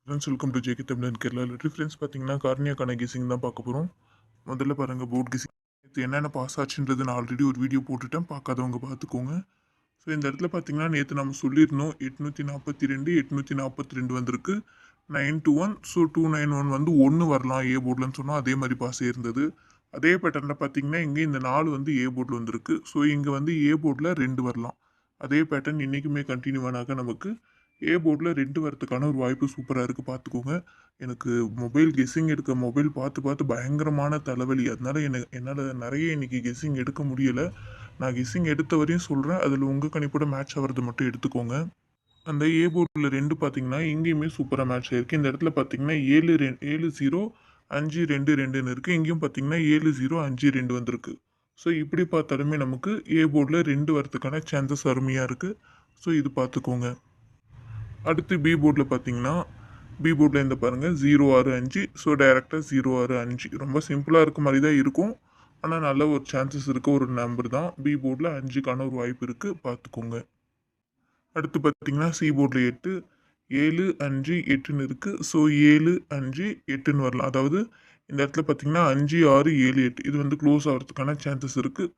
Friends welcome to JK தமிழன் Kerala literary friends பார்த்தீங்கன்னா கார்னியாக்கான guessing தான் பார்க்க போகிறோம். முதல்ல பாருங்கள் போர்ட் கெஸிங் இது என்னென்ன பாஸ் ஆச்சுன்றது நான் ஆல்ரெடி ஒரு வீடியோ போட்டுட்டேன், பார்க்காதவங்க பார்த்துக்கோங்க. ஸோ இந்த இடத்துல பார்த்தீங்கன்னா நேற்று நம்ம சொல்லியிருந்தோம் 842 842 வந்திருக்கு 921. ஸோ 291 வந்து 1 வரலாம் ஏ போர்டில்னு சொன்னோம், அதே மாதிரி பாஸ் இருந்தது. அதே பேட்டர்னில் பார்த்தீங்கன்னா இங்கே இந்த 4 வந்து ஏ போர்டில் வந்திருக்கு. ஸோ இங்கே வந்து ஏ போர்டில் 2 வரலாம். அதே பேட்டர்ன் இன்றைக்குமே கண்டினியூ ஆனாக்க நமக்கு ஏ போர்டில் 2 வரதுக்கான ஒரு வாய்ப்பு சூப்பராக இருக்குது, பார்த்துக்கோங்க. எனக்கு மொபைல் கெஸ்ஸிங் எடுக்க மொபைல் பார்த்து பார்த்து பயங்கரமான தலைவலி. அதனால என்னால் நிறைய இன்றைக்கி கெஸ்ஸிங் எடுக்க முடியலை. நான் கெஸ்ஸிங் எடுத்த வரையும் சொல்கிறேன், அதில் உங்கள் கணிப்போட மேட்ச் ஆகிறது மட்டும் எடுத்துக்கோங்க. அந்த ஏ போர்டில் 2 பார்த்தீங்கன்னா இங்கேயுமே சூப்பராக மேட்ச் ஆயிருக்கு. இந்த இடத்துல பார்த்தீங்கன்னா 7-0-5-2-2ன்னு இருக்குது. இங்கேயும் பார்த்தீங்கன்னா 7-0-5-2 வந்திருக்கு. ஸோ இப்படி பார்த்தாலுமே நமக்கு ஏ போர்டில் 2 வரதுக்கான சான்சஸ் அருமையாக இருக்குது. ஸோ இது பார்த்துக்கோங்க. அடுத்து பி போர்டில் பார்த்தீங்கன்னா பி போர்டில் இந்த பாருங்கள் 0-6-5. ஸோ டைரெக்டாக 0-6-5 ரொம்ப சிம்பிளாக இருக்க மாதிரி தான் இருக்கும். ஆனால் நல்ல ஒரு சான்சஸ் இருக்க ஒரு நம்பர் தான். பி போர்டில் 5க்கான ஒரு வாய்ப்பு இருக்குது, பார்த்துக்கோங்க. அடுத்து பார்த்தீங்கன்னா சி போர்டில் 8 7-5-8ன்னு இருக்குது. ஸோ 7-5-8ன்னு வரலாம். அதாவது இந்த இடத்துல பார்த்தீங்கன்னா 5-6-7-8 இது வந்து க்ளோஸ் ஆகிறதுக்கான சான்சஸ் இருக்குது.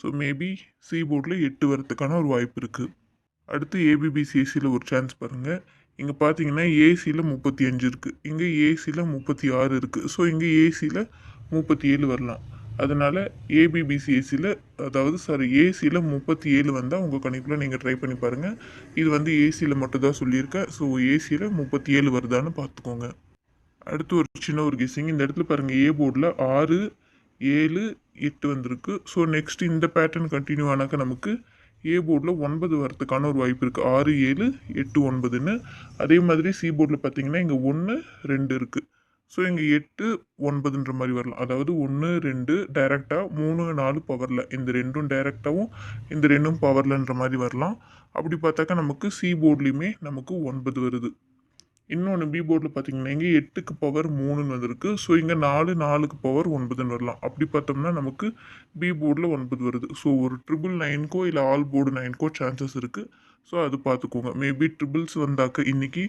ஸோ மேபி சி போர்டில் 8 வரதுக்கான ஒரு வாய்ப்பு இருக்குது. அடுத்து ஏபிபிசிஎஸ்சியில் ஒரு சான்ஸ் பாருங்கள். இங்கே பார்த்தீங்கன்னா ஏசியில் 35 இருக்குது, இங்கே ஏசியில் 36 இருக்குது. ஸோ இங்கே ஏசியில் 37 வரலாம். அதனால் ஏபிபிசிஎஸ்சியில் ஏசியில் 37 வந்தால் உங்கள் கணிப்பில் நீங்கள் ட்ரை பண்ணி பாருங்கள். இது வந்து ஏசியில் மட்டும்தான் சொல்லியிருக்கேன். ஸோ ஏசியில் 37 வருதான்னு பார்த்துக்கோங்க. அடுத்து ஒரு சின்ன ஒரு கெஸ்ஸிங். இந்த இடத்துல பாருங்கள் ஏ போர்டில் 6-7-8 வந்திருக்கு. ஸோ நெக்ஸ்ட் இந்த பேட்டர்ன் கண்டினியூ ஆனாக்க நமக்கு ஏ போர்டில் 9 வரதுக்கான ஒரு வாய்ப்பு இருக்குது. 6-7-8-9ன்னு. அதே மாதிரி சி போர்டில் பார்த்தீங்கன்னா இங்கே 1-2 இருக்குது. ஸோ இங்கே 8-9ன்ற மாதிரி வரலாம். அதாவது 1-2 டைரெக்டாக 3-4 பவரில், இந்த ரெண்டும் டைரெக்டாகவும் இந்த ரெண்டும் பவர்லன்ற மாதிரி வரலாம். அப்படி பார்த்தாக்கா நமக்கு சி போர்ட்லேயுமே நமக்கு 9 வருது. இன்னொன்று பி போர்டில் பார்த்தீங்கன்னா இங்கே 8க்கு பவர் 3ன்னு வந்திருக்கு. ஸோ இங்கே 4க்கு பவர் 9ன்னு வரலாம். அப்படி பார்த்தோம்னா நமக்கு பி போர்டில் 9 வருது. ஸோ ஒரு 999க்கோ இல்லை ஆல் போர்டு 9க்கோ சான்சஸ் இருக்குது. ஸோ அது பார்த்துக்கோங்க. மேபி ட்ரிபிள்ஸ் வந்தாக்க இன்றைக்கி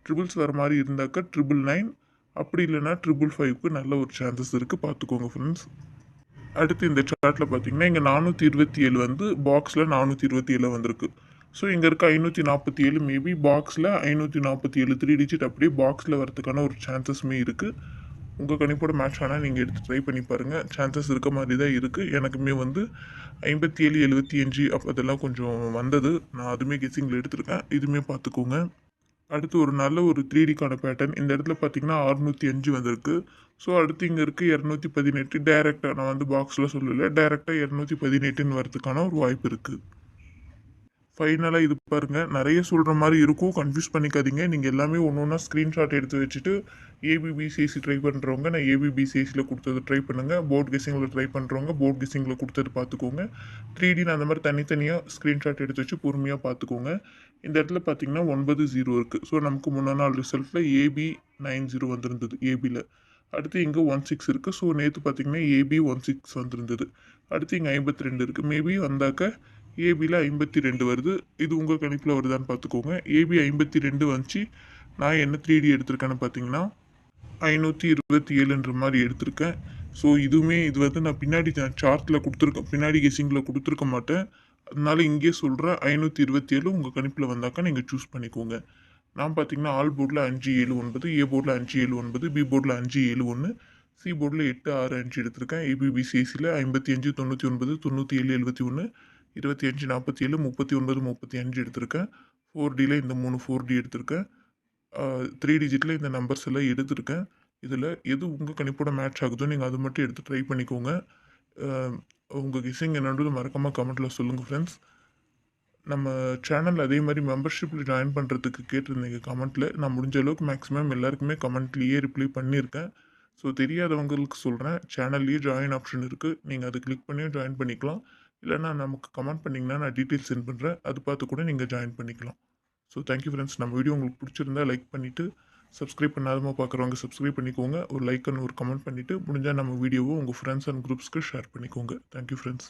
ட்ரிபிள்ஸ் வர மாதிரி இருந்தாக்க 999, அப்படி இல்லைனா 555க்கு நல்ல ஒரு சான்சஸ் இருக்குது, பார்த்துக்கோங்க ஃப்ரெண்ட்ஸ். அடுத்து இந்த சார்ட்டில் பார்த்தீங்கன்னா இங்கே 427 வந்து பாக்ஸில் 427 வந்திருக்கு. ஸோ இங்கே இருக்க 547 மேபி பாக்ஸில் 547 3 டிஜிட் அப்படியே பாக்ஸில் வரதுக்கான ஒரு சான்சஸுமே இருக்குது. உங்கள் கணிப்போட மேட்ச் ஆனால் நீங்கள் எடுத்து ட்ரை பண்ணி பாருங்கள். சான்சஸ் இருக்க மாதிரி தான் இருக்குது. எனக்குமே வந்து 57 75 அதெல்லாம் கொஞ்சம் வந்தது. நான் அதுவுமே கெஸ்ஸிங்கில் எடுத்திருக்கேன். இதுவுமே பார்த்துக்கோங்க. அடுத்து ஒரு நல்ல ஒரு 3Dக்கான பேட்டர்ன். இந்த இடத்துல பார்த்தீங்கன்னா 605 வந்திருக்கு. ஸோ அடுத்து இங்கே இருக்குது 218. டைரெக்டாக நான் வந்து பாக்ஸில் சொல்லலை, டைரெக்டாக 218ன்னு வரதுக்கான ஒரு வாய்ப்பு இருக்குது. ஃபைனலாக இது பாருங்கள், நிறைய சொல்கிற மாதிரி இருக்கும், கன்ஃபியூஸ் பண்ணிக்காதீங்க. நீங்கள் எல்லாமே ஒன்று ஒன்றா ஸ்க்ரீன்ஷாட் எடுத்து வச்சுட்டு ஏபிபிசிஎஸ்சி ட்ரை பண்ணுறவங்க நான் ஏபிபிசிஎஸ்சியில் கொடுத்தது ட்ரை பண்ணுங்கள். போர்ட் கெஸ்ஸிங்கில் ட்ரை பண்ணுறவங்க போர்ட் கெஸ்ஸிங்கில் கொடுத்தது பார்த்துக்கோங்க. 3D அந்த மாதிரி தனித்தனியாக ஸ்க்ரீன்ஷாட் எடுத்து வச்சு பொறுமையாக பார்த்துக்கோங்க. இந்த இடத்துல பார்த்தீங்கன்னா 90 இருக்குது. ஸோ நமக்கு முன்னாள் நாள் ரிசல்ட்டில் ஏபி 90 வந்திருந்தது ஏபியில். அடுத்து இங்கே 16 இருக்குது. ஸோ நேற்று பார்த்தீங்கன்னா ஏபி 16 வந்திருந்தது. அடுத்து இங்கே 52 இருக்குது. மேபி வந்தாக்க ஏபியில் 52 வருது. இது உங்கள் கணிப்பில் வருதான்னு பார்த்துக்கோங்க. ஏபி 52 வந்துச்சு. நான் என்ன 3D எடுத்திருக்கேன்னு பார்த்தீங்கன்னா 527ன்ற மாதிரி எடுத்திருக்கேன். ஸோ இதுவுமே இது வந்து நான் பின்னாடி சார்ட்டில் கொடுத்துருக்கேன், பின்னாடி கெஸ்ஸிங்கில் கொடுத்துருக்க மாட்டேன். அதனால இங்கே சொல்கிறேன் 527 உங்கள் கணிப்பில் வந்தாக்கா நீங்கள் சூஸ் பண்ணிக்கோங்க. நான் பார்த்தீங்கன்னா ஆல் போர்டில் 579, ஏ போர்டில் 579, பி போர்டில் 571, சி போர்டில் 865 எடுத்திருக்கேன். ஏபிபிசிஎஸ்சியில் 55 99 97 71 25 47 39 35 எடுத்திருக்கேன். 4Dயில் இந்த 3 4D எடுத்திருக்கேன். 3 டிஜிட்டில் இந்த நம்பர்ஸ் எல்லாம் எடுத்திருக்கேன். இதில் எது உங்கள் கணிப்போட மேட்ச் ஆகுதோ நீங்கள் அது மட்டும் எடுத்து ட்ரை பண்ணிக்கோங்க. உங்கள் கெஸ்ஸிங் என்னன்றது மறக்காமல் கமெண்ட்டில் சொல்லுங்கள் ஃப்ரெண்ட்ஸ். நம்ம சேனல் அதே மாதிரி மெம்பர்ஷிப்பில் ஜாயின் பண்ணுறதுக்கு கேட்டிருந்தீங்க கமெண்ட்டில். நான் முடிஞ்ச அளவுக்கு மேக்ஸிமம் எல்லாருக்குமே கமெண்ட்லேயே ரிப்ளை பண்ணியிருக்கேன். ஸோ தெரியாதவங்களுக்கு சொல்கிறேன், சேனல்லையே ஜாயின் ஆப்ஷன் இருக்குது, நீங்கள் அதை கிளிக் பண்ணியும் ஜாயின் பண்ணிக்கலாம். இல்லைனா நமக்கு கமெண்ட் பண்ணிங்கன்னா நான் டீட்டெயில்ஸ் சென்ட் பண்ணுறேன், அது பார்த்து கூட நீங்கள் ஜாயின் பண்ணிக்கலாம். So thank you friends. நம்ம வீடியோ உங்களுக்கு பிடிச்சிருந்தா லைக் பண்ணிவிட்டு, சப்ஸ்கிரைப் பண்ணாதமா பார்க்குறவங்க சப்ஸ்கிரைப் பண்ணிக்கோங்க. ஒரு லைக் அண்ட் ஒரு கமெண்ட் பண்ணிவிட்டு முடிஞ்சால் நம்ம வீடியோவை உங்கள் ஃப்ரெண்ட்ஸ் அண்ட் குரூப்ஸ்க்கு ஷேர் பண்ணிக்கோங்க. Thank you friends.